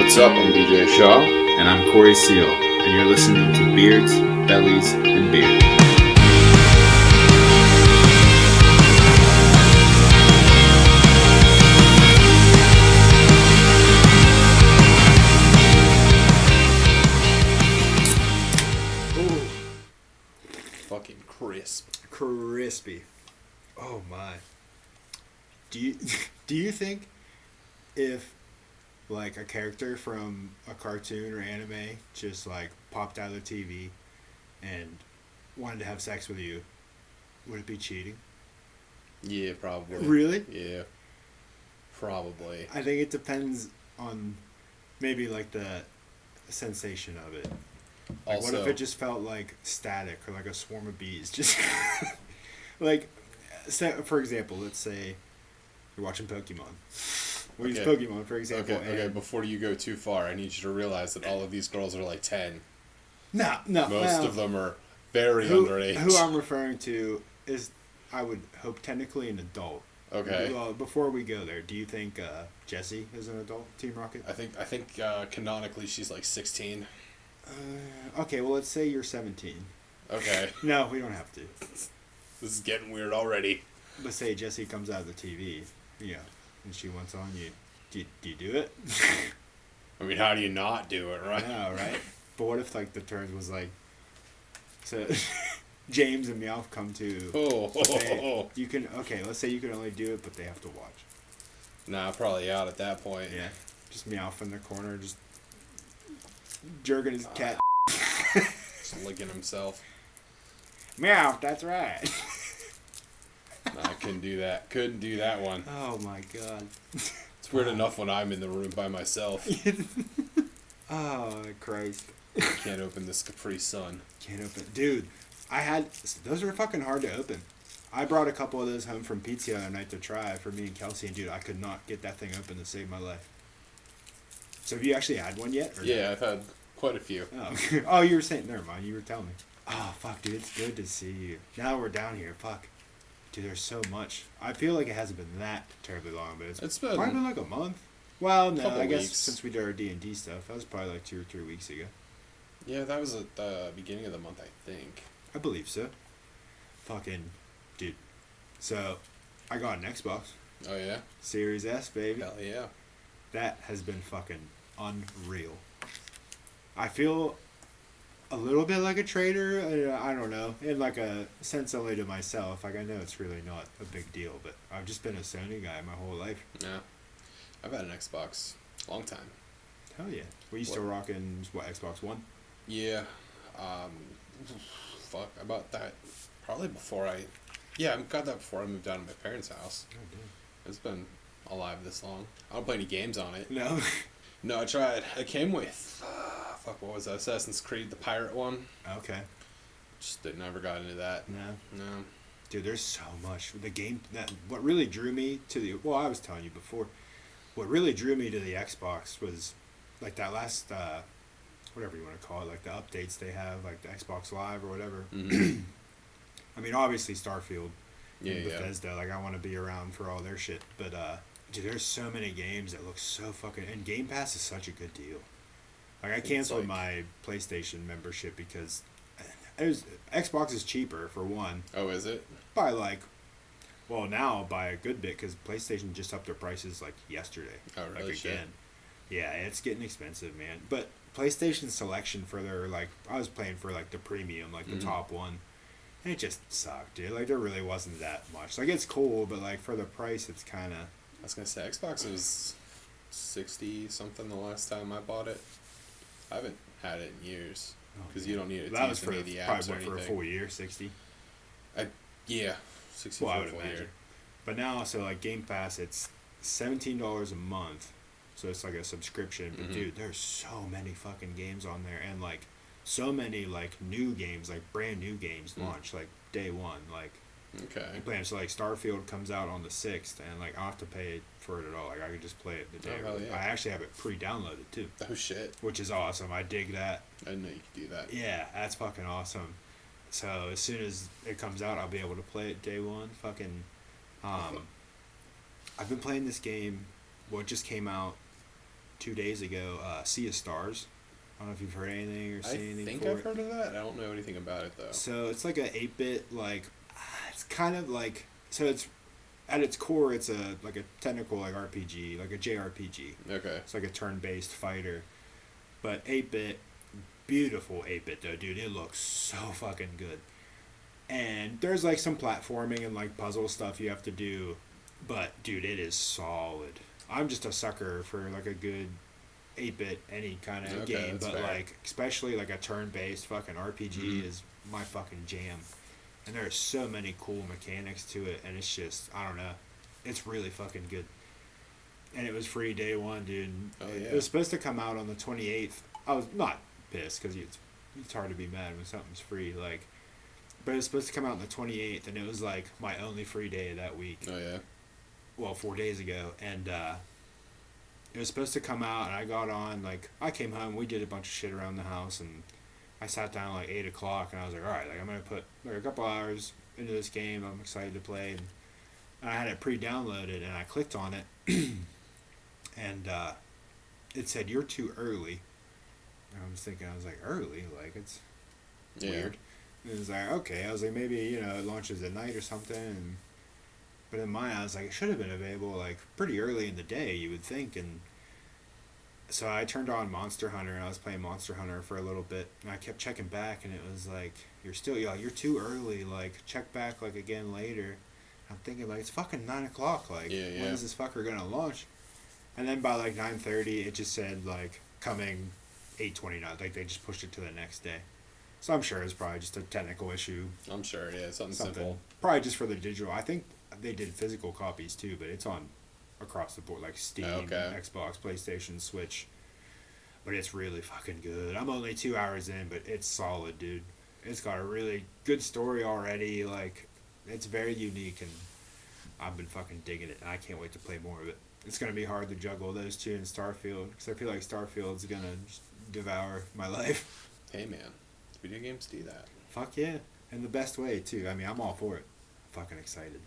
What's up? I'm DJ Shaw. And I'm Corey Seal, and you're listening to Beards, Bellies, and Beer. Ooh. Fucking crisp. Crispy. Oh my. Do you think if like a character from a cartoon or anime just like popped out of the TV and wanted to have sex with you, would it be cheating? Yeah, probably. Really? Yeah. Probably. I think it depends on maybe like the sensation of it. Like Also, what if it just felt like static or like a swarm of bees? Just like, for example, let's say you're watching Pokemon. We'll use Pokemon, for example. Okay, before you go too far, I need you to realize that all of these girls are like 10. No. Most of them are very underage. underage. Who I'm referring to is, I would hope, technically an adult. Okay. Well, before we go there, do you think Jessie is an adult, Team Rocket? I think canonically she's like 16. Okay, well, let's say you're 17. Okay. No, we don't have to. This is getting weird already. Let's say Jessie comes out of the TV, and she wants on you. Do you do it? I mean, how do you not do it, right? I know, right? But what if, like, the turn was like, so James and Meowth come to, you can, okay, let's say you can only do it, but they have to watch. Nah, probably out at that point. Yeah. Just Meowth in the corner, just jerking his cat. Just licking himself. Meowth, that's right. Nah, I couldn't do that. Couldn't do that one. Oh my god. It's weird enough when I'm in the room by myself. Oh, Christ. Can't open this Capri Sun. Can't open. Dude, those are fucking hard to open. I brought a couple of those home from pizza the other night to try for me and Kelsey, and dude, I could not get that thing open to save my life. So have you actually had one yet? Yeah, I've had quite a few. Oh, you were saying, never mind, you were telling me. Oh, fuck, dude, it's good to see you. Now that we're down here, fuck. Dude, there's so much. I feel like it hasn't been that terribly long, but it's probably been like a month. Well, no, I guess since we did our D&D stuff, that was probably like 2 or 3 weeks ago. Yeah, that was at the beginning of the month, I think. I believe so. Fucking, dude. So, I got an Xbox. Oh, yeah? Series S, baby. Hell yeah. That has been fucking unreal. I feel a little bit like a traitor. I don't know. In like a sense only to myself. Like, I know it's really not a big deal, but I've just been a Sony guy my whole life. Yeah. I've had an Xbox a long time. Hell yeah. Were you still rocking, Xbox One? Yeah. Fuck, I bought that probably before I got that before I moved out of my parents' house. Oh, damn. It's been alive this long. I don't play any games on it. No? No, I tried. It came with, what was that? Assassin's Creed, the pirate one. Okay. Just never got into that. No? No. Dude, there's so much. The game, what really drew me to I was telling you before, what really drew me to the Xbox was like that last, whatever you want to call it, like the updates they have, like the Xbox Live or whatever. Mm-hmm. I mean, obviously Starfield Yeah, and Bethesda, like I want to be around for all their shit, but dude, there's so many games that look so fucking, and Game Pass is such a good deal. Like I canceled my PlayStation membership because Xbox is cheaper for one. Oh, is it? By now by a good bit because PlayStation just upped their prices like yesterday. Oh, really? Like again. Yeah, it's getting expensive, man. But PlayStation selection for their I was playing for like the premium, like the top one. And it just sucked, dude. Like there really wasn't that much. Like it's cool, but like for the price it's kinda, I was gonna say Xbox was 60 something the last time I bought it. I haven't had it in years because you don't need it to use any of the apps or anything. For a full year, 60. Yeah, 60 for a full year. But now, so like Game Pass, it's $17 a month, so it's like a subscription. But dude, there's so many fucking games on there, and like so many like new games, like brand new games launch like day one, like. Okay. So like Starfield comes out on the 6th, and like I don't have to pay for it at all. Like I can just play it the day. Oh, hell yeah. I actually have it pre-downloaded too. Oh shit. Which is awesome. I dig that. I didn't know you could do that. Yeah, that's fucking awesome. So as soon as it comes out, I'll be able to play it day one. Fucking, I've been playing this game. Well, it just came out 2 days ago, Sea of Stars. I don't know if you've heard anything or seen anything. I think I've heard of that. I don't know anything about it though. So it's like a 8-bit it's kind of like it's at its core it's a technical RPG, like a JRPG. Okay. It's like a turn-based fighter, but 8-bit, beautiful 8-bit though, dude. It looks so fucking good. And there's like some platforming and like puzzle stuff you have to do, but dude, it is solid. I'm just a sucker for like a good 8-bit any kind of game, but fair. Like especially like a turn-based fucking RPG is my fucking jam. And there's so many cool mechanics to it, and it's just, I don't know, it's really fucking good. And it was free day one, dude. Oh, yeah. It was supposed to come out on the 28th. I was not pissed because it's hard to be mad when something's free, like. But it was supposed to come out on the 28th, and it was like my only free day of that week. Oh yeah. Well, 4 days ago, and it was supposed to come out, and I got on, like, I came home, we did a bunch of shit around the house, and I sat down like 8 o'clock, and I was like, all right, like, I'm going to put like a couple hours into this game. I'm excited to play. And I had it pre-downloaded, and I clicked on it, and it said, you're too early. And I was thinking, I was like, early? Like, it's weird. And it was like, okay. I was like, maybe, it launches at night or something. But in my eyes, like, it should have been available, like, pretty early in the day, you would think. And so I turned on Monster Hunter, and I was playing Monster Hunter for a little bit. And I kept checking back, and it was like, you're too early. Like, check back, like, again later. I'm thinking, like, it's fucking 9 o'clock. Like, when is this fucker going to launch? And then by, like, 9:30, it just said, like, coming 8:29. Like, they just pushed it to the next day. So I'm sure it's probably just a technical issue. I'm sure, yeah, something simple. Probably just for the digital. I think they did physical copies too, but it's on across the board, like Steam, Xbox, PlayStation, Switch. But it's really fucking good. I'm only 2 hours in, but it's solid, dude. It's got a really good story already. Like, it's very unique, and I've been fucking digging it, and I can't wait to play more of it. It's going to be hard to juggle those two in Starfield, because I feel like Starfield's going to devour my life. Hey, man. Video games do that. Fuck yeah. In the best way, too. I mean, I'm all for it. I'm fucking excited.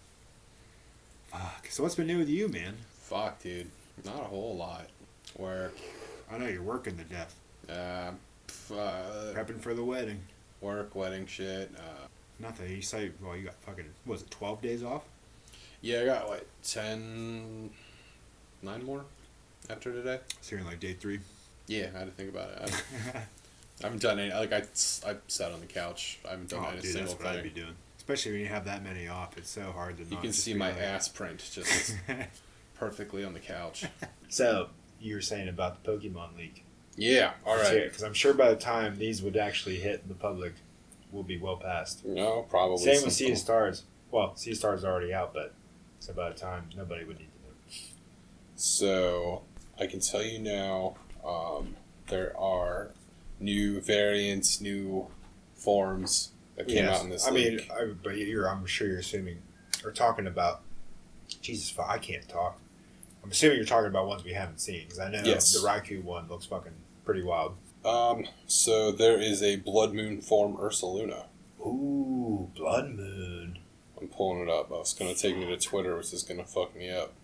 Fuck. So what's been new with you, man? Fuck, dude. Not a whole lot. Work. I know you're working to death. Prepping for the wedding. Work, wedding shit. Nothing. You say, well, you got fucking, was it 12 days off? Yeah, I got, 9 more after today. So you're in, like, day 3? Yeah, I had to think about it. I haven't done any, I sat on the couch. I haven't done any single thing. That's what I'd be doing. Especially when you have that many off, it's so hard to not. You can see my ass print just perfectly on the couch. So, you were saying about the Pokemon League. Yeah, alright. Because I'm sure by the time these would actually hit the public, we'll be well past. No, probably. Same with Sea of Stars. Well, Sea of Stars is already out, but so by the time, nobody would need to know. So, I can tell you now, there are new variants, new forms that came out in this league. But I'm sure you're assuming, or talking about, Jesus, I can't talk. I'm assuming you're talking about ones we haven't seen, because I know the Raikou one looks fucking pretty wild. So there is a Blood Moon form Ursaluna. Ooh, Blood Moon. I'm pulling it up. It's going to take me to Twitter, which is going to fuck me up.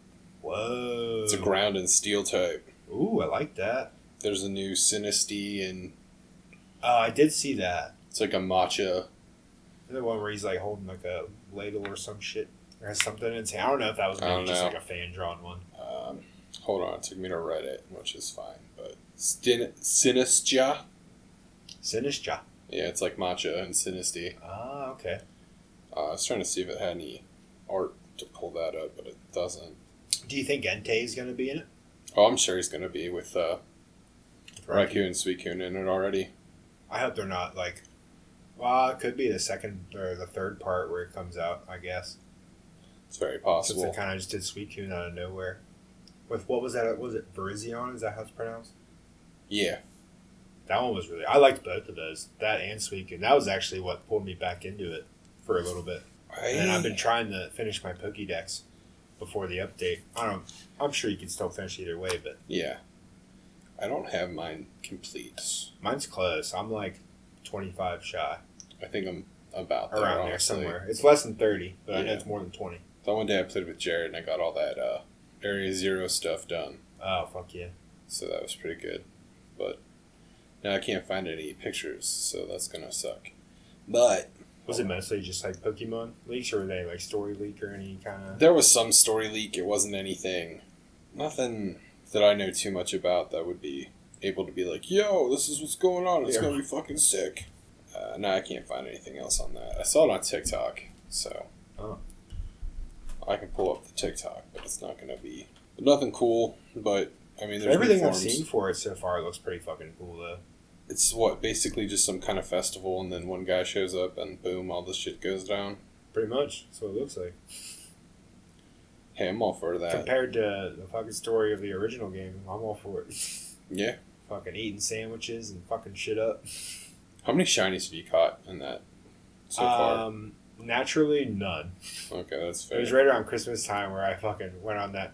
Whoa. It's a ground and steel type. Ooh, I like that. There's a new Sinistea and... Oh, I did see that. It's like a matcha. The one where he's like holding like a ladle or some shit. Or something insane. I don't know if that was maybe just like a fan-drawn one. Hold on. It took me to Reddit, which is fine. But Sinistea? Sinistea. Yeah, it's like matcha and Sinistea. Ah, okay. I was trying to see if it had any art to pull that up, but it doesn't. Do you think Entei's going to be in it? Oh, I'm sure he's going to be with Raikou and Suicune in it already. I hope they're not like... Well, it could be the second or the third part where it comes out, I guess. It's very possible. Since they kind of just did Suicune out of nowhere. With, what was that? Was it Virizion? Is that how it's pronounced? Yeah. That one was really... I liked both of those. That and Suicune. That was actually what pulled me back into it for a little bit. And I've been trying to finish my Pokédex before the update. I'm sure you can still finish either way, but... Yeah. I don't have mine complete. Mine's close. I'm like 25 shy. I think I'm about there, around there somewhere. It's less than 30, but I know it's more than 20. That one day I played with Jared and I got all that Area Zero stuff done. Oh, fuck yeah. So that was pretty good. But now I can't find any pictures, so that's going to suck. But... Was it mostly just like Pokemon leaks, or were they like story leak or any kind of... There was some story leak. It wasn't anything... Nothing that I know too much about that would be able to be like, yo, this is what's going on. It's going to be fucking sick. No, I can't find anything else on that. I saw it on TikTok, so... Oh. I can pull up the TikTok, but it's not going to be... Nothing cool, but, I mean, there's everything I've seen for it so far looks pretty fucking cool, though. It's basically just some kind of festival, and then one guy shows up, and boom, all this shit goes down. Pretty much. That's what it looks like. Hey, I'm all for that. Compared to the fucking story of the original game, I'm all for it. Yeah. Fucking eating sandwiches and fucking shit up. How many shinies have you caught in that so far? Naturally, none. Okay, that's fair. It was right around Christmas time where I fucking went on that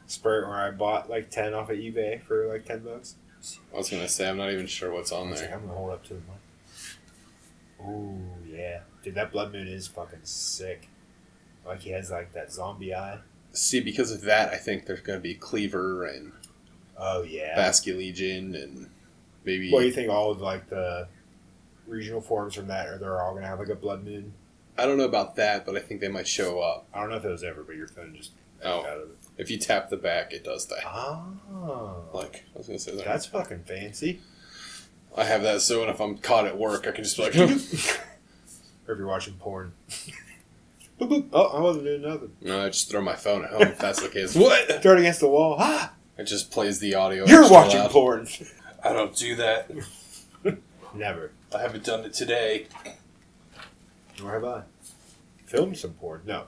spurt where I bought like 10 off of eBay for like $10. I was going to say, I'm not even sure what's on there. Like, I'm going to hold up to the mic. Ooh, yeah. Dude, that Blood Moon is fucking sick. Like, he has like that zombie eye. See, because of that, I think there's going to be Cleaver and Basculegion and maybe... Well, you think all of like the regional forms from that, or they're all going to have like a Blood Moon? I don't know about that, but I think they might show up. I don't know if it was ever, but your phone just... Oh, out of it. If you tap the back, it does that. Oh. Like, I was going to say that. That's fucking fancy. I have that, so if I'm caught at work, I can just be like... Or if you're watching porn. Boop, boop. Oh, I wasn't doing nothing. No, I just throw my phone at home if that's the case. What? Throw it against the wall. Ah! It just plays the audio. You're watching loud. Porn. I don't do that. Never. I haven't done it today. Nor have I. Filmed some porn. No.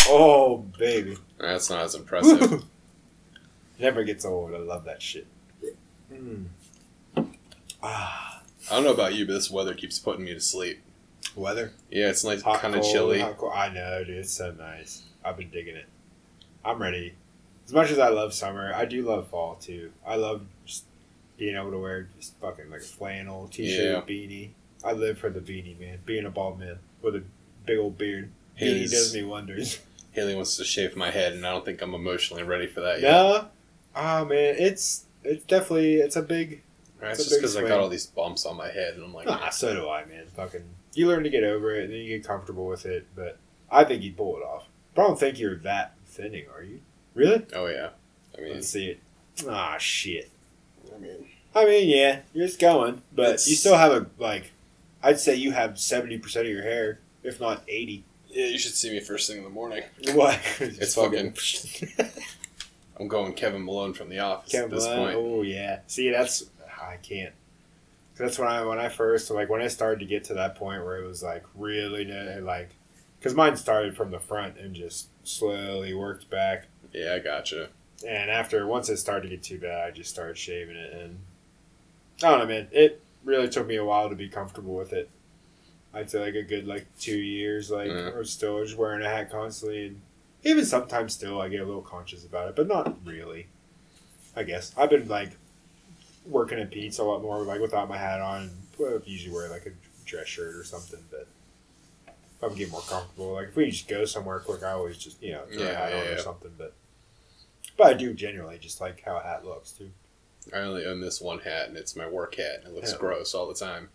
Oh, baby. That's not as impressive. Never gets old. I love that shit. Mm. Ah. I don't know about you, but this weather keeps putting me to sleep. Weather? Yeah, it's like kind of chilly. I know, dude. It's so nice. I've been digging it. I'm ready. As much as I love summer, I do love fall, too. I love just being able to wear just fucking like a flannel, t-shirt, beanie. I live for the beanie, man. Being a bald man with a big old beard. Beanie does me wonders. Haley wants to shave my head, and I don't think I'm emotionally ready for that yet. No? Oh, man. It's definitely, it's a big... Right, it's just because I got all these bumps on my head, and I'm like... So do I, man. Fucking... You learn to get over it, and then you get comfortable with it, but I think you'd pull it off. But I don't think you're that thinning, are you? Really? Oh, yeah. I mean... Let's see it. Ah, shit. I mean, yeah, you're just going, but you still have I'd say you have 70% of your hair, if not 80. Yeah, you should see me first thing in the morning. What? It's fucking... I'm going Kevin Malone from The Office at this point. Oh, yeah. See, that's... I can't. That's when I first, like, when I started to get to that point where it was, like, really, like... Because mine started from the front and just slowly worked back. Yeah, I gotcha. And once it started to get too bad, I just started shaving it. And I don't know, man. It really took me a while to be comfortable with it. I'd say, like, a good, 2 years, or still just wearing a hat constantly. And even sometimes still I get a little conscious about it, but not really, I guess. I've been, working at Pete's a lot more, without my hat on. I usually wear, a dress shirt or something, but if I'm getting more comfortable. If we just go somewhere quick, I always just, throw a hat on or something, but I do genuinely just like how a hat looks, too. I only own this one hat, and it's my work hat, and it looks gross all the time.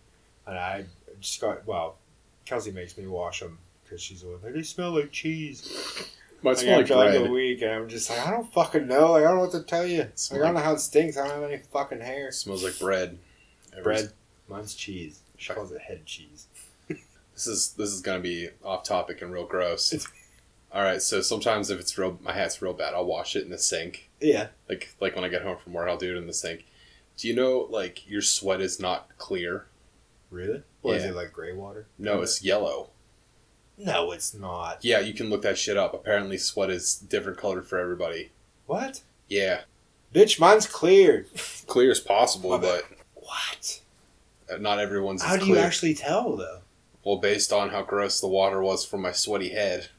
And I just Kelsey makes me wash them, because she's like, they smell like cheese. Might smell like bread. A week, and I'm just like, I don't fucking know. I don't know what to tell you. I don't know how it stinks. I don't have any fucking hair. It smells like bread. Bread? Mine's cheese. She calls it head cheese. This is gonna be off topic and real gross. All right, so sometimes if my hat's real bad, I'll wash it in the sink. Yeah. Like when I get home from work, I'll do it in the sink. Do you know your sweat is not clear? Really? What is it, like gray water? No, it's yellow. No, it's not. Yeah, you can look that shit up. Apparently, sweat is different colored for everybody. What? Yeah. Bitch, mine's clear. Clear as possible, but... What? Not everyone's as clear. How do you actually tell, though? Well, based on how gross the water was from my sweaty head.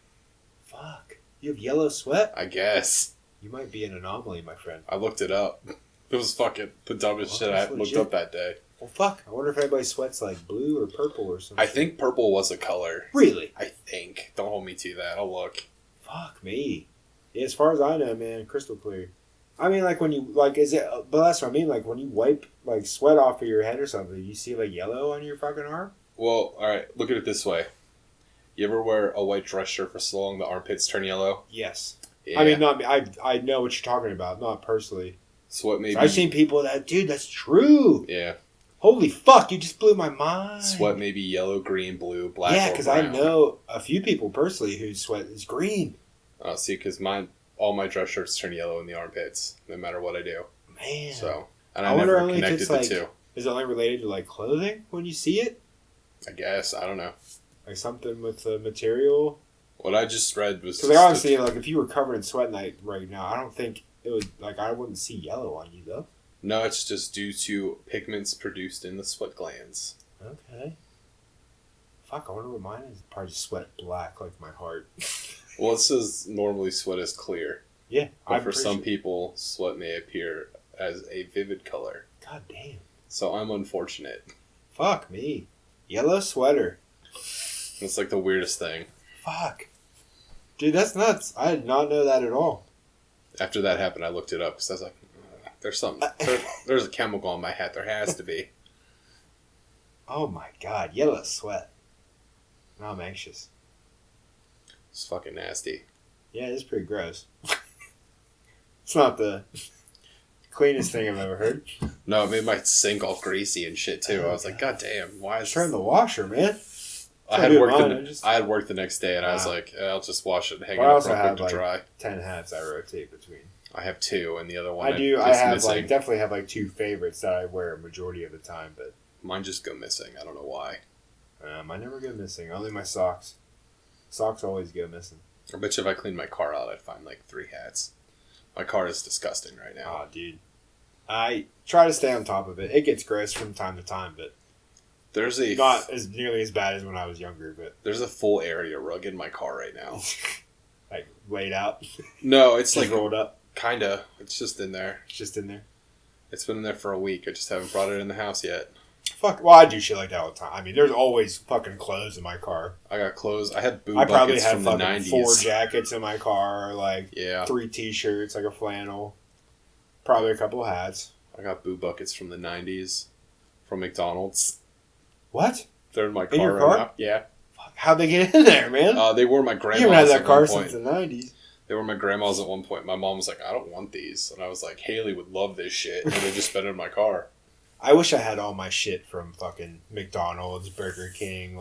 Fuck. You have yellow sweat? I guess. You might be an anomaly, my friend. I looked it up. It was fucking the dumbest shit I looked up that day. Well, fuck. I wonder if everybody sweats blue or purple or something. I think purple was a color. Really? I think. Don't hold me to that. I'll look. Fuck me. Yeah, as far as I know, man, crystal clear. I mean, like when you is it? But that's what I mean. Like when you wipe sweat off of your head or something, you see yellow on your fucking arm. Well, all right. Look at it this way. You ever wear a white dress shirt for so long the armpits turn yellow? Yes. Yeah. I mean, not I know what you're talking about. Not personally. Sweat maybe. So I've seen people dude, that's true. Yeah. Holy fuck! You just blew my mind. Sweat maybe yellow, green, blue, black. Yeah, because I know a few people personally whose sweat is green. Oh, see, because all my dress shirts turn yellow in the armpits, no matter what I do. Man. So, and I I wonder never only if connected it's the two. Is it only related to clothing when you see it? I guess I don't know. Like something with the material. What I just read was because honestly, if you were covered in sweat right now, I don't think it would I wouldn't see yellow on you though. No, it's just due to pigments produced in the sweat glands. Okay. Fuck, I wonder what mine is. Probably just sweat black like my heart. Well, it says normally sweat is clear. Yeah, but for some people, sweat may appear as a vivid color. God damn. So I'm unfortunate. Fuck me. Yellow sweater. It's like the weirdest thing. Fuck. Dude, that's nuts. I did not know that at all. After that happened, I looked it up because I was like, there's something. There's a chemical on my hat. There has to be. Oh my god. Yellow sweat. Now I'm anxious. It's fucking nasty. Yeah, it's pretty gross. It's not the cleanest thing I've ever heard. No, it made my sink all greasy and shit too. I was like, God damn, why is turn the washer, man? I had work the next day, and I was like, I'll just wash it and hang it up real quick to dry. 10 hats I rotate between. I have 2, and the other one I definitely have 2 favorites that I wear a majority of the time, but mine just go missing. I don't know why. Mine never go missing. Only my socks. Socks always go missing. I bet you if I cleaned my car out, I'd find 3 hats. My car is disgusting right now. Oh, dude. I try to stay on top of it. It gets gross from time to time, but there's not as nearly as bad as when I was younger. But there's a full area rug in my car right now. Laid out? No, it's just rolled up. Kinda. It's just in there. It's just in there? It's been in there for a week. I just haven't brought it in the house yet. Fuck. Well, I do shit like that all the time. I mean, there's always fucking clothes in my car. I got clothes. I had buckets from the 90s. I probably have 4 jackets in my car, 3 t-shirts, a flannel, probably a couple hats. I got boo buckets from the 90s from McDonald's. What? They're in my car. In your car? Now. Yeah. Fuck, how'd they get in there, man? They were my grandma's. You haven't had that car since the 90s. They were my grandma's at one point. My mom was like, I don't want these. And I was like, Haley would love this shit. And they just spent it in my car. I wish I had all my shit from fucking McDonald's, Burger King,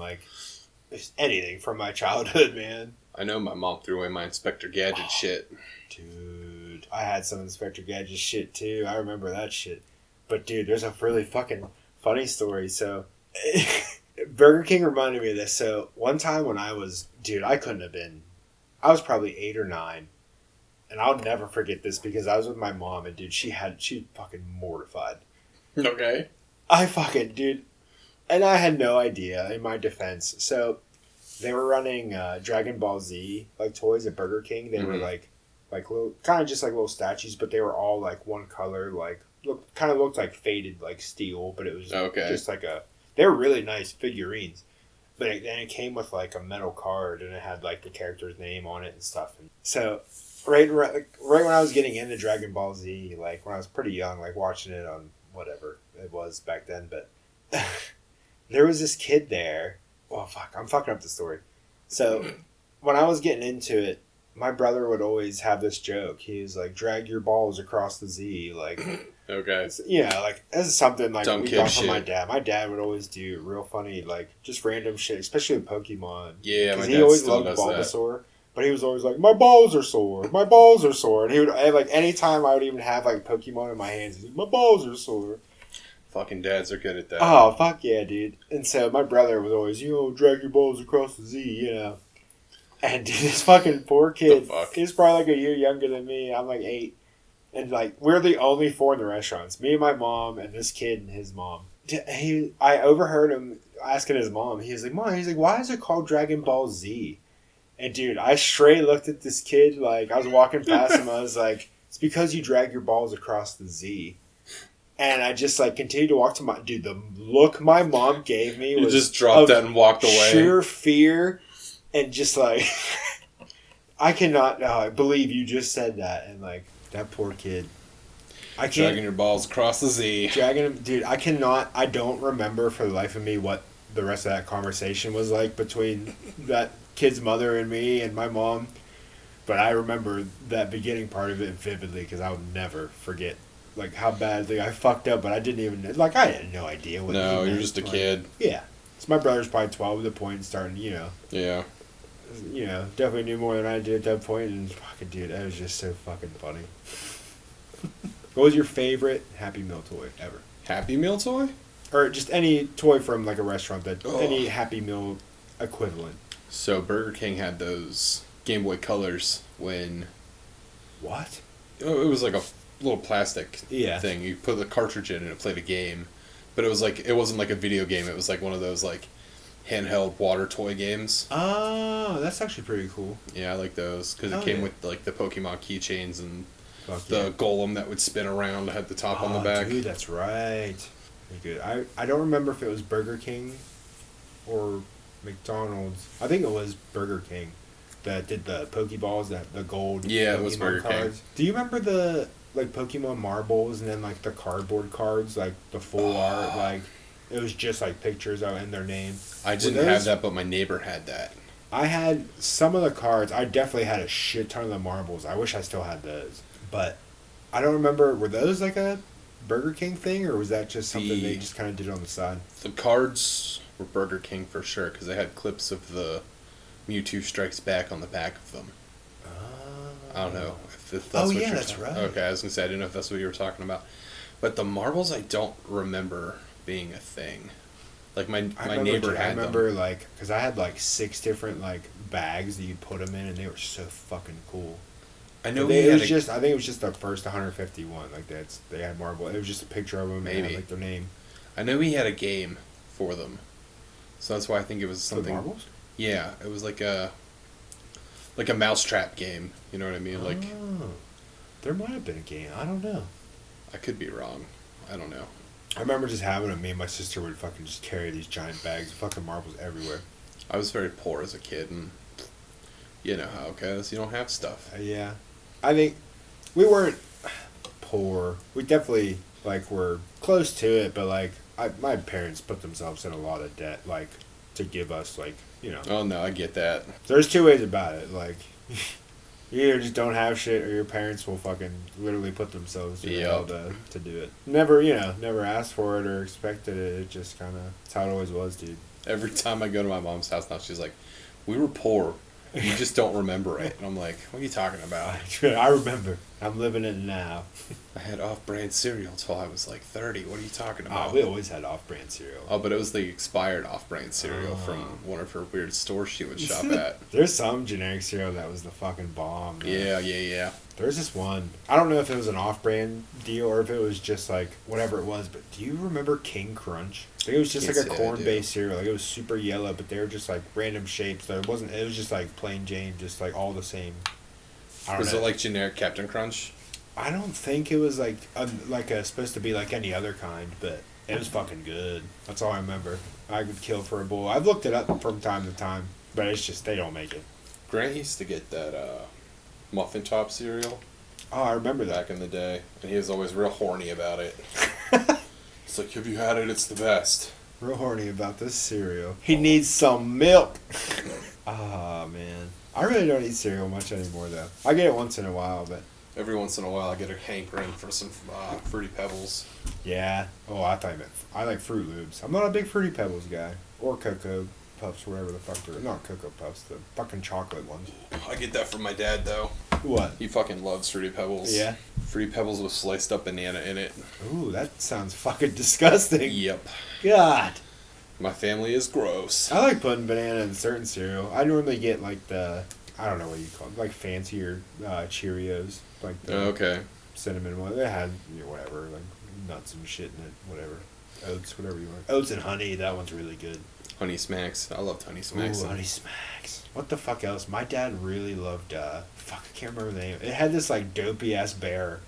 anything from my childhood, man. I know my mom threw away my Inspector Gadget shit. Dude, I had some Inspector Gadget shit too. I remember that shit. But dude, there's a really fucking funny story. So, Burger King reminded me of this. So, one time when I was probably 8 or 9. And I'll never forget this because I was with my mom and dude, she fucking mortified. Okay. Dude, and I had no idea in my defense. So, they were running Dragon Ball Z, toys at Burger King. They were little, kind of just little statues, but they were all one color, looked like faded steel, but it was just they were really nice figurines. But then it came with a metal card and it had the character's name on it and stuff. And so, right when I was getting into Dragon Ball Z, when I was pretty young, watching it on whatever it was back then, but there was this kid there. Oh, fuck. I'm fucking up the story. So, when I was getting into it, my brother would always have this joke. He was drag your balls across the Z. Okay. Yeah, this is something dumb we got from my dad. My dad would always do real funny, just random shit, especially with Pokemon. Yeah, my dad he always loved Bulbasaur. But he was always my balls are sore. My balls are sore. And he would, anytime I would even have, Pokemon in my hands, he's my balls are sore. Fucking dads are good at that. Oh, fuck yeah, dude. And so my brother was always, drag your balls across the Z, And dude, this fucking poor kid, he's probably a year younger than me. I'm 8. And we're the only 4 in the restaurants. Me and my mom and this kid and his mom. I overheard him asking his mom. He was like, Mom, why is it called Dragon Ball Z? And dude, I straight looked at this kid I was walking past him. I was like, it's because you drag your balls across the Z. And I just continued to walk to my... Dude, the look my mom gave me was... You just dropped that and walked away. Sheer fear and just I cannot believe you just said that. And that poor kid. I can't. Dragging your balls across the Z. Dragging him, dude. I don't remember for the life of me what the rest of that conversation was like between that kid's mother and me and my mom. But I remember that beginning part of it vividly because I would never forget like how badly I fucked up. But I didn't even like I had no idea what. No, you're just a kid. Yeah, so my brother's probably 12 at the point, starting. Yeah. Definitely knew more than I did at that point, and fucking dude, that was just so fucking funny. What was your favorite Happy Meal toy ever? Happy Meal toy? Or just any toy from like a restaurant Oh. any Happy Meal equivalent. So Burger King had those Game Boy Colors when What? it was like a little plastic thing. You put the cartridge in and it played a game, but it wasn't like a video game. It was like one of those like handheld water toy games. Oh, that's actually pretty cool. Yeah, I like those because it came with like the Pokemon keychains and Fuck the golem that would spin around had the top on the back. Dude, that's right. Good. I don't remember if it was Burger King or McDonald's. I think it was Burger King that did the Pokeballs, the gold. Yeah, Pokemon it was Burger cards. King. Do you remember the like Pokemon marbles and then like the cardboard cards, like the full art, like it was just like pictures out in their name. I didn't have that, but my neighbor had that. I had some of the cards. I definitely had a shit ton of the marbles. I wish I still had those. But I don't remember, were those like a Burger King thing, or was that just something they just kind of did on the side? The cards were Burger King for sure, because they had clips of the Mewtwo Strikes Back on the back of them. I don't know if that's what you're that's right. Okay, I was going to say, I didn't know if that's what you were talking about. But the marbles, I don't remember being a thing. Like, my neighbor had them. I remember, like, because I had, like, 6 different, like, bags that you put them in, and they were so fucking cool. I know I think it was just the first 151. Like, they had marble. It was just a picture of them. Maybe. And had, like, their name. I know he had a game for them. So that's why I think it was something... For marbles? Yeah, it was like a mousetrap game. You know what I mean? Like, there might have been a game. I don't know. I could be wrong. I don't know. I remember just having them. Me and my sister would fucking just carry these giant bags of fucking marbles everywhere. I was very poor as a kid, and you know how it goes. You don't have stuff. Yeah. I think we weren't poor. We definitely, like, were close to it, but, like, my parents put themselves in a lot of debt, like, to give us, like, Oh, no, I get that. There's 2 ways about it. Like, you either just don't have shit, or your parents will fucking literally put themselves through hell to do it. Never asked for it or expected it. It just kind of, that's how it always was, dude. Every time I go to my mom's house now, she's like, we were poor. You just don't remember it. And I'm like, what are you talking about? I remember. I'm living it now. I had off-brand cereal until I was like 30. What are you talking about? We always had off-brand cereal. Oh, but it was the expired off-brand cereal from one of her weird stores she would shop at. There's some generic cereal that was the fucking bomb. Man. Yeah. There's this one. I don't know if it was an off-brand deal or if it was just like whatever it was, but do you remember King Crunch? I think it was just like a corn-based cereal. Like it was super yellow, but they were just like random shapes. It was just like plain Jane, just like all the same. Was it like generic Captain Crunch? I don't think it was like supposed to be like any other kind, but it was fucking good. That's all I remember. I would kill for a bowl. I've looked it up from time to time, but it's just they don't make it. Grant used to get that muffin top cereal. Oh, I remember that. Back in the day, and he was always real horny about it. It's like, have you had it? It's the best. Real horny about this cereal. He needs some milk. Ah, man. I really don't eat cereal much anymore, though. I get it once in a while, but... Every once in a while, I get a hankering for some Fruity Pebbles. Yeah. Oh, I thought you meant... I like Fruit Loops. I'm not a big Fruity Pebbles guy. Or Cocoa Puffs, whatever the fuck they're... Not Cocoa Puffs, the fucking chocolate ones. I get that from my dad, though. What? He fucking loves Fruity Pebbles. Yeah? Fruity Pebbles with sliced up banana in it. Ooh, that sounds fucking disgusting. Yep. God. My family is gross. I like putting banana in certain cereal. I normally get like the... I don't know what you call it. Like fancier Cheerios. Like the cinnamon one. It had, whatever, like nuts and shit in it. Whatever. Oats, whatever you want. Oats and honey, that one's really good. Honey Smacks. I loved Honey Smacks. Ooh, Honey Smacks. What the fuck else? My dad really loved, fuck, I can't remember the name. It had this, like, dopey-ass bear,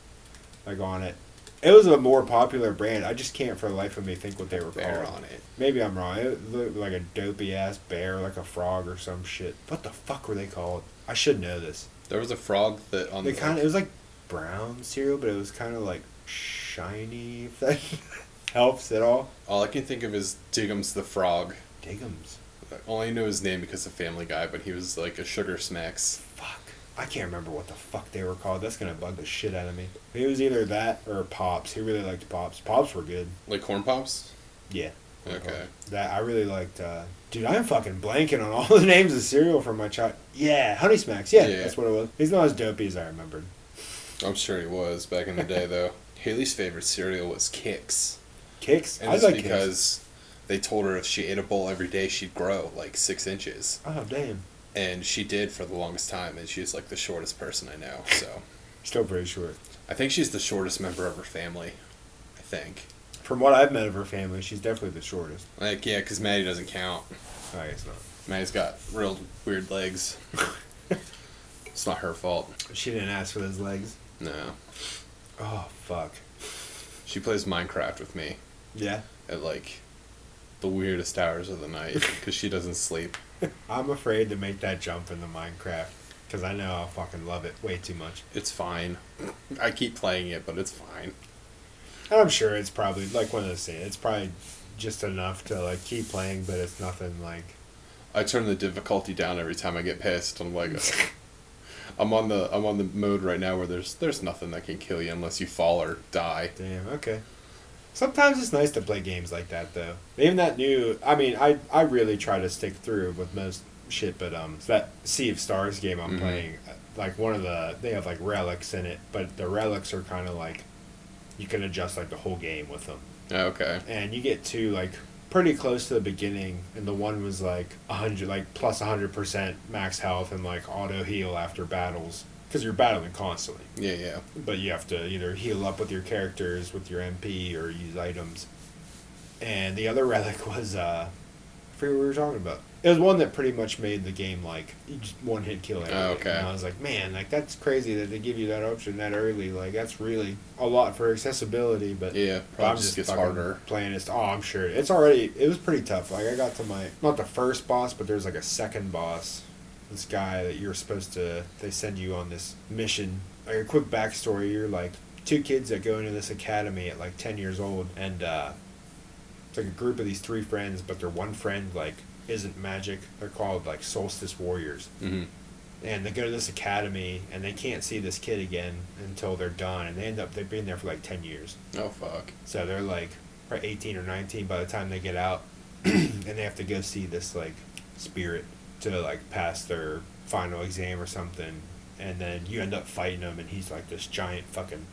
like, on it. It was a more popular brand. I just can't for the life of me think what they were Bear called. on it. Maybe I'm wrong. It looked like a dopey-ass bear, like a frog or some shit. What the fuck were they called? I should know this. There was a frog that on It was like brown cereal, but it was kind of like Shiny, if that helps at all. All I can think of is Diggums the Frog. Diggums. I only know his name because of Family Guy, but he was like a Sugar Smacks. Fuck. I can't remember what the fuck they were called. That's gonna bug the shit out of me. It was either that or Pops. He really liked Pops. Pops were good. Like Corn Pops? Yeah. Okay. That I really liked. Dude, I'm fucking blanking on all the names of cereal from my child. Yeah, Honey Smacks. Yeah, that's what it was. He's not as dopey as I remembered. I'm sure he was back in the day, though. Haley's favorite cereal was Kix. Kix? And I it's like because they told her if she ate a bowl every day, she'd grow like 6 inches. Oh, damn. And she did for the longest time, and she's like the shortest person I know, so. Still pretty short. I think she's the shortest member of her family. I think. From what I've met of her family, she's definitely the shortest. Like, yeah, because Maddie doesn't count. I guess not. Maddie's got real weird legs. It's not her fault. She didn't ask for those legs. No. Oh, fuck. She plays Minecraft with me. Yeah? At, like, the weirdest hours of the night, because she doesn't sleep. I'm afraid to make that jump into Minecraft, because I know I'll fucking love it way too much. It's fine. I keep playing it, but it's fine. And I'm sure it's probably, like one of those things, it's probably just enough to, like, keep playing, but it's nothing, like... I turn the difficulty down every time I get pissed. I'm like... I'm on the mode right now where there's nothing that can kill you unless you fall or die. Damn, okay. Sometimes it's nice to play games like that, though. Even that new... I mean, I really try to stick through with most shit, but that Sea of Stars game I'm playing, like, one of the... They have, like, relics in it, but the relics are kind of, like... You can adjust, like, the whole game with them. Okay. And you get to, like, pretty close to the beginning, and the one was, like, 100, like, plus 100% max health and, like, auto heal after battles. Because you're battling constantly. Yeah. But you have to either heal up with your characters, with your MP, or use items. And the other relic was, I forget what we were talking about. It was one that pretty much made the game, like, you just one-hit kill everything. Oh, okay. And I was like, man, like, that's crazy that they give you that option that early. Like, that's really a lot for accessibility, but... Yeah, probably just gets harder. Playing it. Oh, I'm sure. It was pretty tough. Like, I got to not the first boss, but there's, like, a second boss. This guy that you're supposed to... They send you on this mission. Like, a quick backstory. You're, like, 2 kids that go into this academy at, like, 10 years old, and, it's like a group of these 3 friends, but their one friend, like, isn't magic. They're called, like, Solstice Warriors. Mm-hmm. And they go to this academy, and they can't see this kid again until they're done, and they've been there for, like, 10 years. Oh, fuck. So they're, like, probably 18 or 19 by the time they get out, and they have to go see this, like, spirit to, like, pass their final exam or something, and then you end up fighting him, and he's, like, this giant fucking...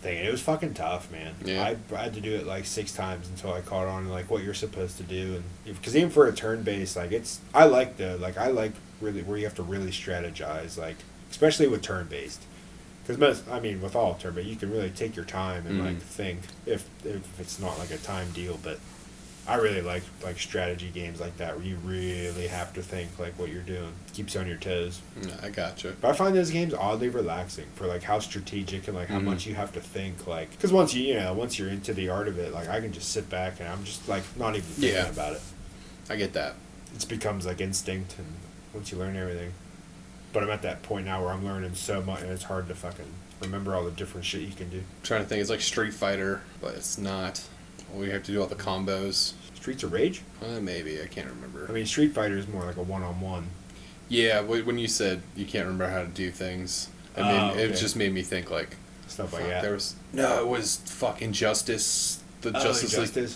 thing. And it was fucking tough, man. Yeah. I had to do it like 6 times until I caught on like what you're supposed to do, and because even for a turn based, like I like really where you have to really strategize, like especially with turn based, because with all turn based you can really take your time and like think if it's not like a time deal, but I really like strategy games like that where you really have to think like what you're doing. Keeps you on your toes. Yeah, I gotcha. But I find those games oddly relaxing for like how strategic and like how much you have to think, like because once you're into the art of it, like I can just sit back and I'm just like not even thinking about it. I get that. It becomes like instinct, and once you learn everything. But I'm at that point now where I'm learning so much and it's hard to fucking remember all the different shit you can do. I'm trying to think, it's like Street Fighter, but it's not. We have to do all the combos. Streets of Rage? Maybe. I can't remember. I mean, Street Fighter is more like a one-on-one. Yeah, when you said you can't remember how to do things, it just made me think like... Stuff like that. It was fucking Justice. The Justice League.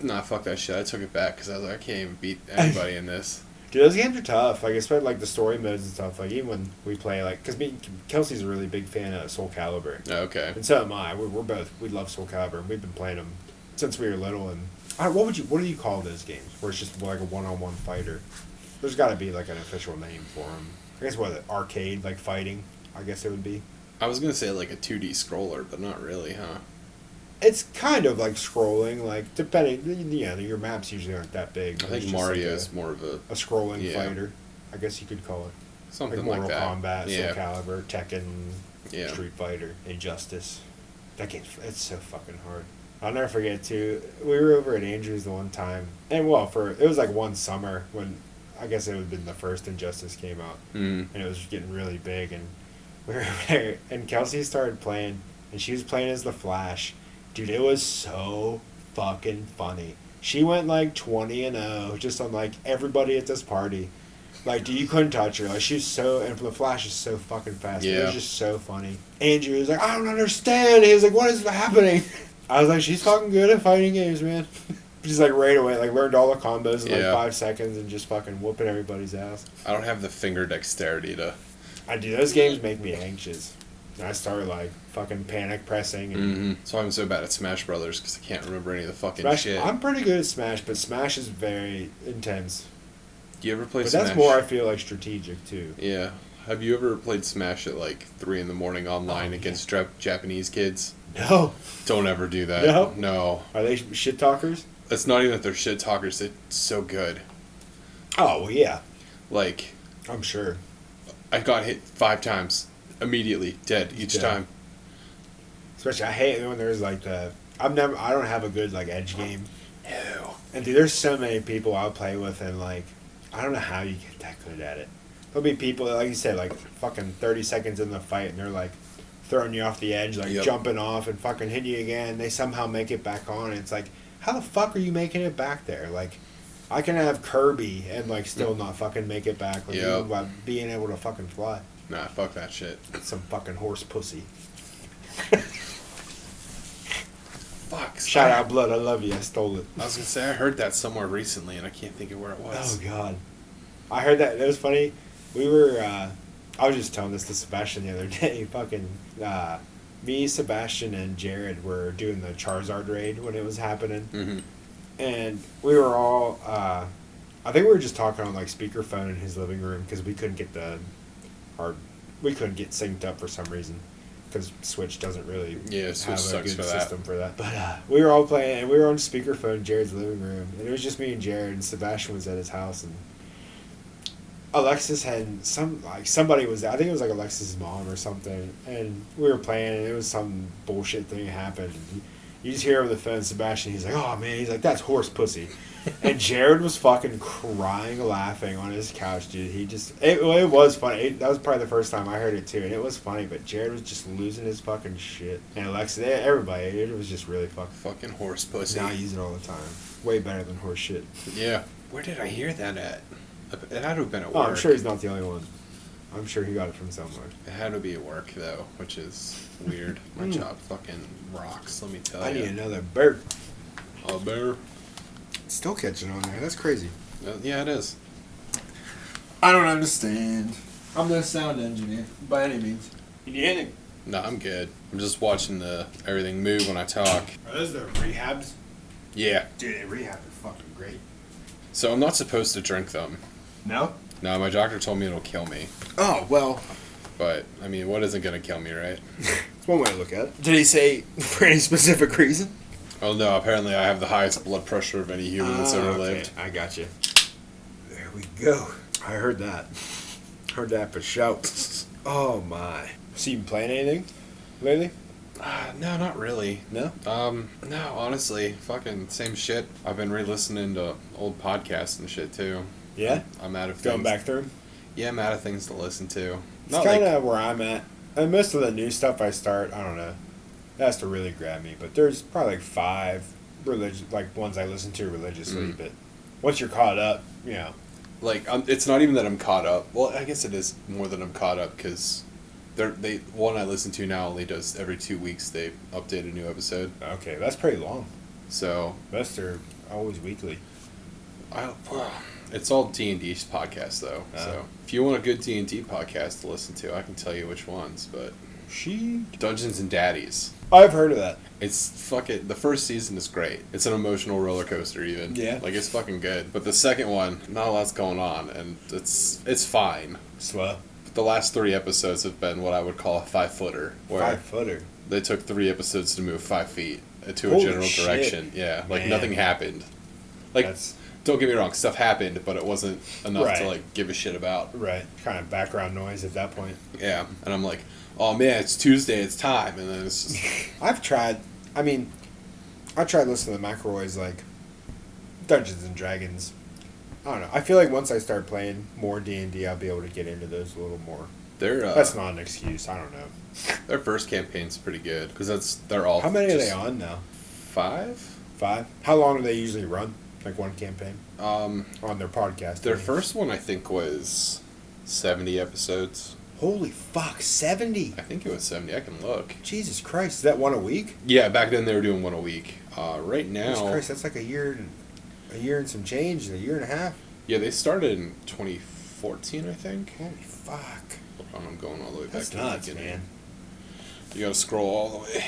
Nah, fuck that shit. I took it back because I was like, I can't even beat anybody in this. Dude, those games are tough. Like, especially like the story modes and stuff. Like, even when we play, like, because Kelsey's a really big fan of Soul Calibur. Okay. And so am I. We love Soul Calibur, and we've been playing them since we were little. And what do you call those games where it's just like a one-on-one fighter? There's got to be like an official name for them. I guess arcade like fighting. I guess it would be. I was gonna say like a 2D scroller, but not really, huh? It's kind of like scrolling, like depending. Yeah, your maps usually aren't that big. I think Mario is more of a scrolling fighter. I guess you could call it something like that. Mortal Kombat, Soul Calibur, Tekken, Street Fighter, Injustice. That game, it's so fucking hard. I'll never forget too. We were over at Andrew's the one time, and it was like one summer when I guess it would have been the first Injustice came out, and it was getting really big, and we were there, and Kelsey started playing, and she was playing as the Flash. Dude, it was so fucking funny. She went like 20-0 just on like everybody at this party. Like, dude, you couldn't touch her. Like, she's so, and the Flash is so fucking fast. Yeah. It was just so funny. Andrew was like, I don't understand. He was like, what is happening? I was like, she's fucking good at fighting games, man. Just like right away, like learned all the combos in like 5 seconds and just fucking whooping everybody's ass. I don't have the finger dexterity to. I do. Those games make me anxious. And I start like fucking panic pressing. And So I'm so bad at Smash Brothers because I can't remember any of the fucking Smash, shit. I'm pretty good at Smash, but Smash is very intense. Do you ever play But Smash? that's more, I feel like, strategic too. Yeah. Have you ever played Smash at like 3 a.m. online against Japanese kids? No. Don't ever do that. No? No. Are they shit talkers? It's not even that they're shit talkers. They're so good. Oh, well, yeah. Like, I'm sure. I got hit 5 times. Immediately. Dead. Each time. Especially, I hate when there's like I don't have a good like edge game. No. And dude, there's so many people I'll play with and like, I don't know how you get that good at it. There'll be people, like you said, like fucking 30 seconds in the fight and they're like throwing you off the edge, like jumping off and fucking hitting you again. They somehow make it back on. And it's like, how the fuck are you making it back there? Like, I can have Kirby and like still not fucking make it back. Like, even by being able to fucking fly. Nah, fuck that shit. Some fucking horse pussy. Fuck. Shout out Blood, I love you. I stole it. I was gonna say I heard that somewhere recently and I can't think of where it was. Oh god, I heard that. It was funny. We were. I was just telling this to Sebastian the other day. Fucking me, Sebastian, and Jared were doing the Charizard raid when it was happening, and we were all. I think we were just talking on like speakerphone in his living room because we couldn't get we couldn't get synced up for some reason. Because Switch doesn't really have a good system for that. But we were all playing, and we were on speakerphone in Jared's living room. And it was just me and Jared, and Sebastian was at his house. And Alexis had somebody was there. I think it was like Alexis' mom or something. And we were playing, and it was some bullshit thing that happened. And you just hear over the phone, Sebastian, he's like, oh man, he's like, that's horse pussy. And Jared was fucking crying, laughing on his couch, dude. It was funny. That was probably the first time I heard it too, and it was funny. But Jared was just losing his fucking shit, and Alexa, everybody, it was just really fucking horse pussy. Now I use it all the time. Way better than horse shit. Yeah. Where did I hear that at? It had to have been at work. Oh, I'm sure he's not the only one. I'm sure he got it from somewhere. It had to be at work though, which is weird. My job fucking rocks. Let me tell you. I need another bear. A bear. Still catching on there. That's crazy. Yeah, it is. I don't understand. I'm no sound engineer by any means. You need anything? No, I'm good. I'm just watching everything move when I talk. Are those the rehabs? Yeah. Dude, the rehab are fucking great. So I'm not supposed to drink them. No? No, my doctor told me it'll kill me. Oh, well. But, I mean, what isn't going to kill me, right? That's one way to look at it. Did he say for any specific reason? Oh, no, apparently I have the highest blood pressure of any human that's ever lived. I got you. There we go. I heard that. Heard that for shout. Oh, my. So you been playing anything lately? No, not really. No? No, honestly, fucking same shit. I've been re-listening to old podcasts and shit, too. Yeah? I'm out of things. Going back through them? Yeah, I'm out of things to listen to. It's kind of where I'm at. And most of the new stuff I start, I don't know. It has to really grab me. But there's probably like 5 ones I listen to religiously. But once you're caught up, you know. Like, it's not even that I'm caught up. Well, I guess it is more than I'm caught up because one I listen to now only does every 2 weeks. They update a new episode. Okay, that's pretty long. So Most are always weekly. It's all D&D podcasts though. So if you want a good D&D podcast to listen to, I can tell you which ones. But Dungeons and Daddies. I've heard of that. It's fucking. The first season is great. It's an emotional roller coaster, even. Yeah. Like it's fucking good. But the second one, not a lot's going on, and it's fine. Slow. But the last 3 episodes have been what I would call a 5-footer. 5-footer. They took 3 episodes to move 5 feet to Holy a general shit. direction. Yeah, like Man. nothing happened. Like, don't get me wrong, stuff happened, but it wasn't enough to like give a shit about. Right. Kind of background noise at that point. Yeah, and I'm like, oh man, it's Tuesday, it's time, and then it's just. I tried listening to the McElroys, like Dungeons and Dragons. I don't know. I feel like once I start playing more D&D, I'll be able to get into those a little more. That's not an excuse. I don't know. Their first campaign's pretty good because they're all. How many are they on now? 5. 5. How long do they usually run? Like one campaign? On their podcast. Their first one I think was 70 episodes. Holy fuck, 70! I think it was 70. I can look. Jesus Christ, is that one a week? Yeah, back then they were doing one a week. Right now. Jesus Christ, that's like a year and some change, a year and a half. Yeah, they started in 2014, I think. Holy fuck. Hold on, I'm going all the way back That's to nuts, the beginning. man. You gotta scroll all the way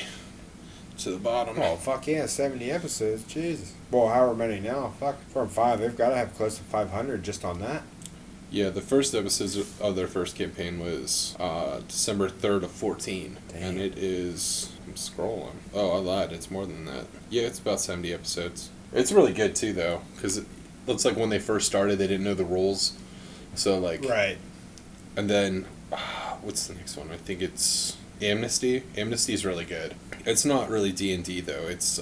to the bottom. Oh, fuck yeah, 70 episodes, Jesus. Well, however many now, fuck. From 5, they've got to have close to 500 just on that. Yeah, the first episodes of their first campaign was December 3rd of 14. Damn. And it is... I'm scrolling. Oh, I lied. It's more than that. Yeah, it's about 70 episodes. It's really good, too, though. Because it looks like when they first started, they didn't know the rules. So, like... Right. And then... what's the next one? I think it's Amnesty. Amnesty's really good. It's not really D&D, though. It's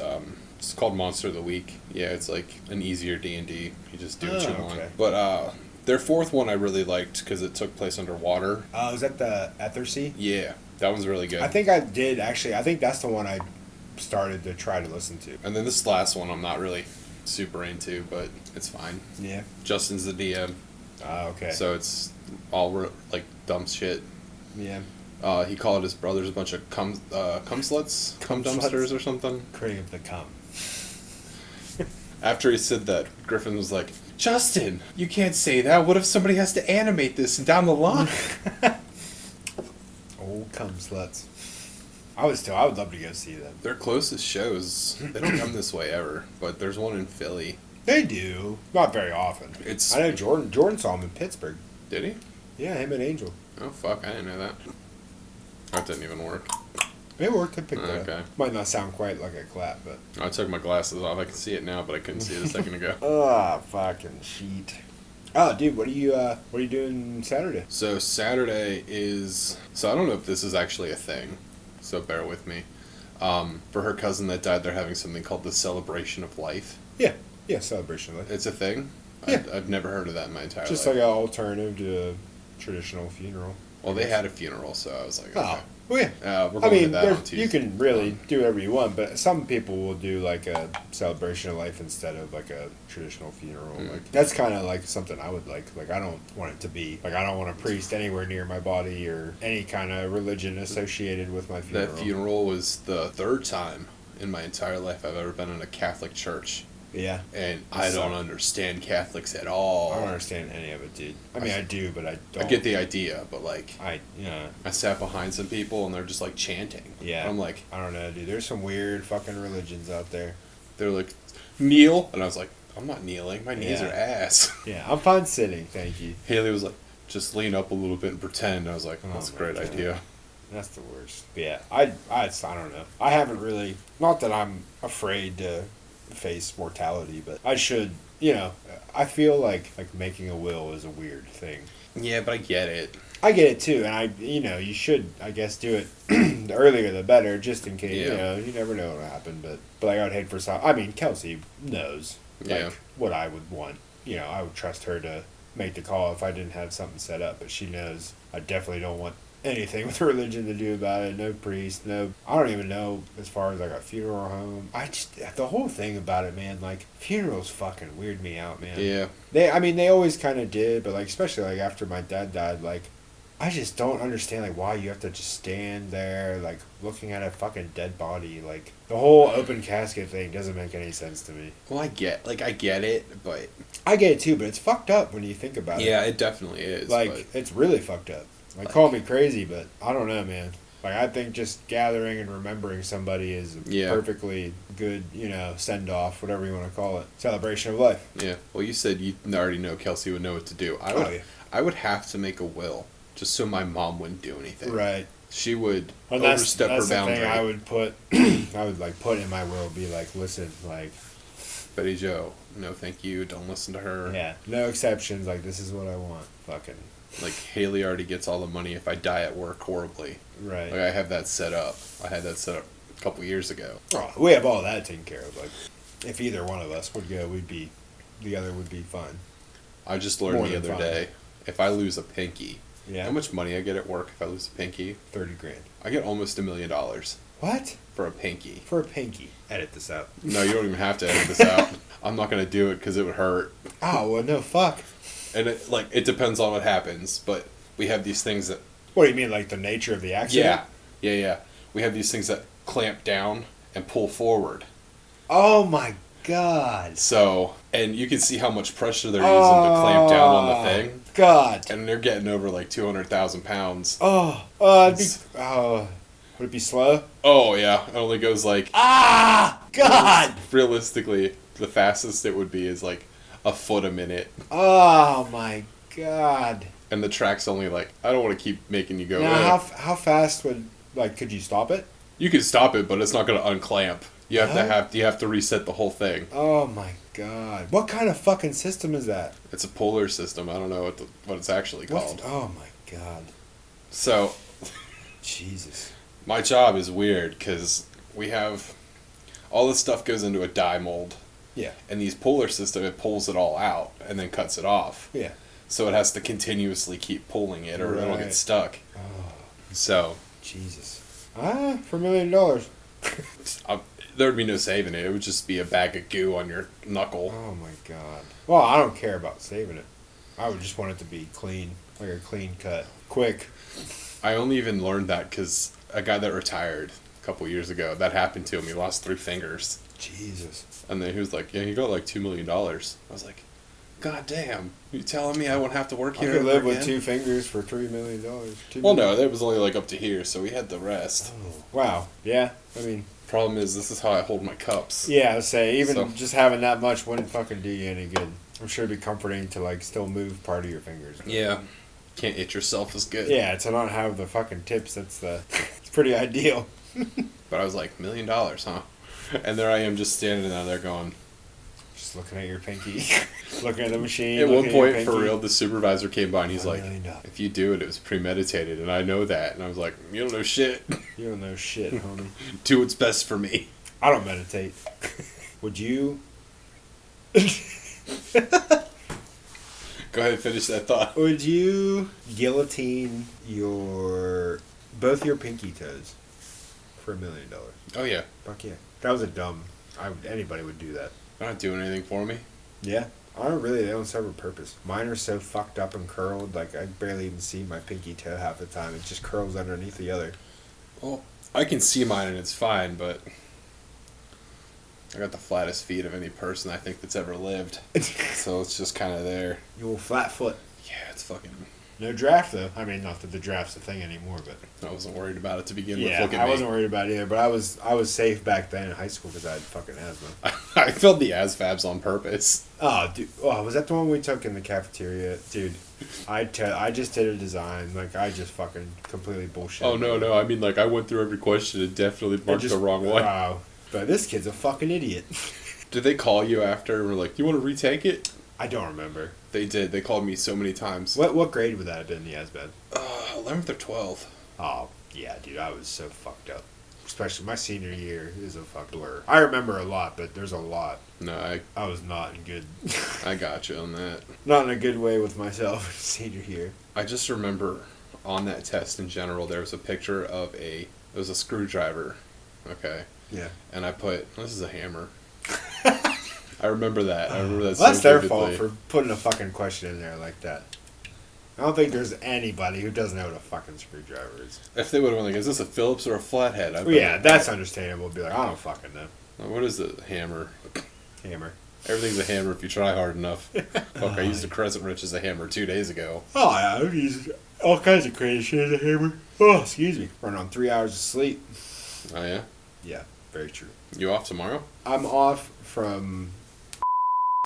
called Monster of the Week. Yeah, it's like an easier D&D. You just do what you want. Okay. But, their fourth one I really liked because it took place underwater. Oh, is that the Ethersea? Yeah, that one's really good. I think I did, actually. I think that's the one I started to try to listen to. And then this last one I'm not really super into, but it's fine. Yeah. Justin's the DM. Okay. So it's all like dumb shit. Yeah. He called his brothers a bunch of cum sluts, cum dumpsters or something. Crave the cum. After he said that, Griffin was like, Justin, you can't say that. What if somebody has to animate this down the line? Old cum sluts. I would love to go see them. Their closest shows, they don't come this way ever, but there's one in Philly. They do. Not very often. I know Jordan saw him in Pittsburgh. Did he? Yeah, him and Angel. Oh, fuck, I didn't know that. That didn't even work. It worked. I picked it Okay. up. Might not sound quite like a clap, but... I took my glasses off. I can see it now, but I couldn't see it a second ago. Fucking shit. Oh, dude, what are you doing Saturday? So Saturday is... So I don't know if this is actually a thing, so bear with me. For her cousin that died, they're having something called the Celebration of Life. Yeah, Celebration of Life. It's a thing? Yeah. I've never heard of that in my entire Just life. like an alternative to a traditional funeral. Well, they had a funeral, so I was like, okay. Oh, well, yeah. We're going to that on Tuesday. You can really do whatever you want, but some people will do like a celebration of life instead of like a traditional funeral. Like that's kind of like something I would like. Like I don't want it to be like I don't want a priest anywhere near my body or any kind of religion associated with my funeral. That funeral was the third time in my entire life I've ever been in a Catholic church. Yeah. And I don't understand Catholics at all. I don't understand any of it, dude. I mean, I do, but I don't. I get the idea, but like... I sat behind some people and they're just like chanting. Yeah. I'm like... I don't know, dude. There's some weird fucking religions out there. They're like, kneel. And I was like, I'm not kneeling. My knees are ass. Yeah, I'm fine sitting, thank you. Haley was like, just lean up a little bit and pretend. I was like, that's a great idea. That's the worst. But yeah, I don't know. I haven't really... Not that I'm afraid to... face mortality, but I should, I feel like making a will is a weird thing. Yeah, but I get it. I get it too, and you should, I guess, do it the earlier the better, just in case, you never know what'll happen, but like I would hate for some, I mean, Kelsey knows, what I would want, I would trust her to make the call if I didn't have something set up, but she knows I definitely don't want anything with religion to do about it. No priest, no... I don't even know as far as like a funeral home. The whole thing about it, man, like, funerals fucking weird me out, man. Yeah. They always kind of did, but like, especially like after my dad died, like, I just don't understand like why you have to just stand there, like, looking at a fucking dead body. Like, the whole open casket thing doesn't make any sense to me. Well, I get it, but... I get it too, but it's fucked up when you think about it. Yeah, it definitely is. Like, it's really fucked up. Like, call me crazy, but I don't know, man. Like, I think just gathering and remembering somebody is a perfectly good, send-off, whatever you want to call it. Celebration of life. Yeah. Well, you said you already know Kelsey would know what to do. I would have to make a will, just so my mom wouldn't do anything. Right. She would overstep her boundary. Thing I would put, put in my will, be like, listen, like... Betty Jo, no thank you, don't listen to her. Yeah, no exceptions, like, this is what I want. Fucking... Like, Haley already gets all the money if I die at work horribly. Right. Like, I have that set up. I had that set up a couple years ago. Oh, we have all that taken care of. Like, if either one of us would go, the other would be fine. I just learned the other day, if I lose a pinky, Yeah. How much money I get at work if I lose a pinky? 30 grand. I get almost $1 million What? for a pinky. For a pinky. Edit this out. No, you don't even have to edit this out. I'm not gonna do it because it would hurt. Oh, well, no, fuck. And it depends on what happens, but we have these things that. What do you mean, like the nature of the accident? Yeah. We have these things that clamp down and pull forward. Oh my god. So, and you can see how much pressure they're using to clamp down on the thing. God. And they're getting over like 200,000 pounds. Would it be slow? Oh yeah, it only goes like. God. Realistically, the fastest it would be is like a foot a minute. Oh my god. And the track's only like, I don't want to keep making you go. Now, how fast would, like, could you stop it? You can stop it, but it's not going to unclamp. You have to reset the whole thing. Oh my god. What kind of fucking system is that? It's a puller system. I don't know what it's actually called. Oh my god. So, Jesus. my job is weird because we have all this stuff goes into a die mold. Yeah. And these puller system, it pulls it all out and then cuts it off. Yeah. So it has to continuously keep pulling it or it'll get stuck. Oh. So. Jesus. For $1 million. There'd be no saving it. It would just be a bag of goo on your knuckle. Oh my god. Well, I don't care about saving it. I would just want it to be clean. Like a clean cut. Quick. I only even learned that because a guy that retired a couple years ago, that happened to him. He lost 3 fingers. Jesus. And then he was like, yeah, he got like $2 million. I was like, God damn. You telling me I won't have to work here? I could live with 2 fingers for $3 million. Well, no, that was only like up to here, so we had the rest. Oh, wow. Yeah. I mean. Problem is, this is how I hold my cups. Yeah, I'd say, even just having that much wouldn't fucking do you any good. I'm sure it'd be comforting to, like, still move part of your fingers. Yeah. Can't itch yourself as good. Yeah, to not have the fucking tips, it's pretty ideal. But I was like, $1 million, huh? And there I am just standing down there going... Just looking at your pinky. Looking at the machine. At one point, for real, the supervisor came by and he's like, $1 million. if you do it, it was premeditated, and I know that. And I was like, you don't know shit. You don't know shit, homie. Do what's best for me. I don't meditate. Would you... Go ahead and finish that thought. Would you guillotine both your pinky toes for $1 million? Oh, yeah. Fuck yeah. That was a dumb... anybody would do that. They're not doing anything for me. Yeah. I don't really, they don't serve a purpose. Mine are so fucked up and curled, like I barely even see my pinky toe half the time. It just curls underneath the other. Well, I can see mine and it's fine, but I got the flattest feet of any person I think that's ever lived. So it's just kind of there. You little flat foot. Yeah, it's fucking... No draft, though. I mean, not that the draft's a thing anymore, but... I wasn't worried about it to begin with. Yeah, Look at I me. wasn't worried about it either, but I was safe back then in high school because I had fucking asthma. I filled the ASVABs on purpose. Oh, dude. Oh, was that the one we took in the cafeteria? Dude, I just did a design. Like, I just fucking completely bullshit. Oh, no. I mean, like, I went through every question and definitely marked the wrong one. Wow. But this kid's a fucking idiot. Did they call you after and were like, you want to retake it? I don't remember. They did. They called me so many times. What grade would that have been, the ASVAB? 11th or 12th. Oh, yeah, dude, I was so fucked up. Especially my senior year is a fuck blur. I remember a lot, but there's a lot. No, I was not in good... I got you on that. Not in a good way with myself senior year. I just remember on that test in general, there was a picture of it was a screwdriver. Okay. Yeah. And I put, this is a hammer. I remember that. Well, so that's their vividly. fault for putting a fucking question in there like that. I don't think there's anybody who doesn't know what a fucking screwdriver is. If they would have been like, is this a Phillips or a flathead? Well, yeah, that's understandable. Be like, I don't fucking know. What is a hammer? Hammer. Everything's a hammer if you try hard enough. Fuck, I used a crescent wrench as a hammer 2 days ago. Oh, yeah, I've used all kinds of crazy shit as a hammer. Oh, excuse me. Running on 3 hours of sleep. Oh, yeah? Yeah, very true. You off tomorrow? I'm off from...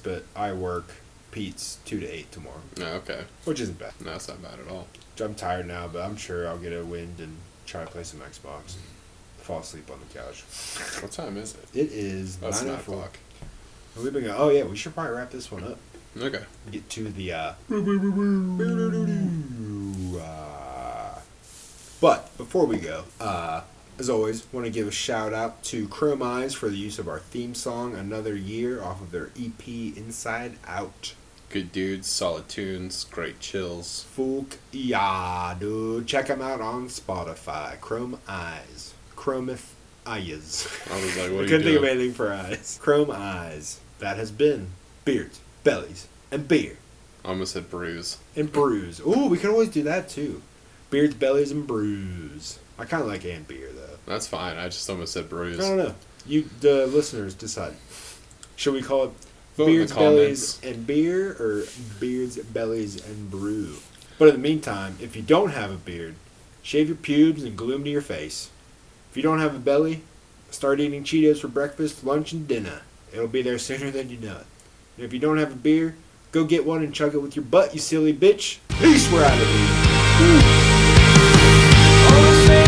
but I work Pete's 2 to 8 tomorrow. No, okay. Which isn't bad. No, it's not bad at all. I'm tired now, but I'm sure I'll get a wind and try to play some Xbox and fall asleep on the couch. What time is it? It is 9 It's 9 o'clock. o'clock. We've been going, oh yeah, we should probably wrap this one up. Okay. Get to the but before we go, as always, want to give a shout out to Chrome Eyes for the use of our theme song, Another Year, off of their EP Inside Out. Good dudes, solid tunes, great chills. Fuck yeah, dude. Check them out on Spotify. Chrome Eyes. Chrometh Eyes. I was like, I what are you couldn't think of doing? anything for eyes. Chrome Eyes. That has been Beards, Bellies, and Beer. I almost said bruise. And Brews. Ooh, we could always do that too. Beards, Bellies, and Brews. I kind of like and beer though. That's fine. I just almost said bruise. I don't know. You, the listeners, decide. Should we call it Vote in the Beards, Bellies, comments. and Beer, or Beards, Bellies, and Brew? But in the meantime, if you don't have a beard, shave your pubes and glue them to your face. If you don't have a belly, start eating Cheetos for breakfast, lunch, and dinner. It'll be there sooner than you know it. And if you don't have a beer, go get one and chug it with your butt, you silly bitch. Peace, we're out of here. Woo.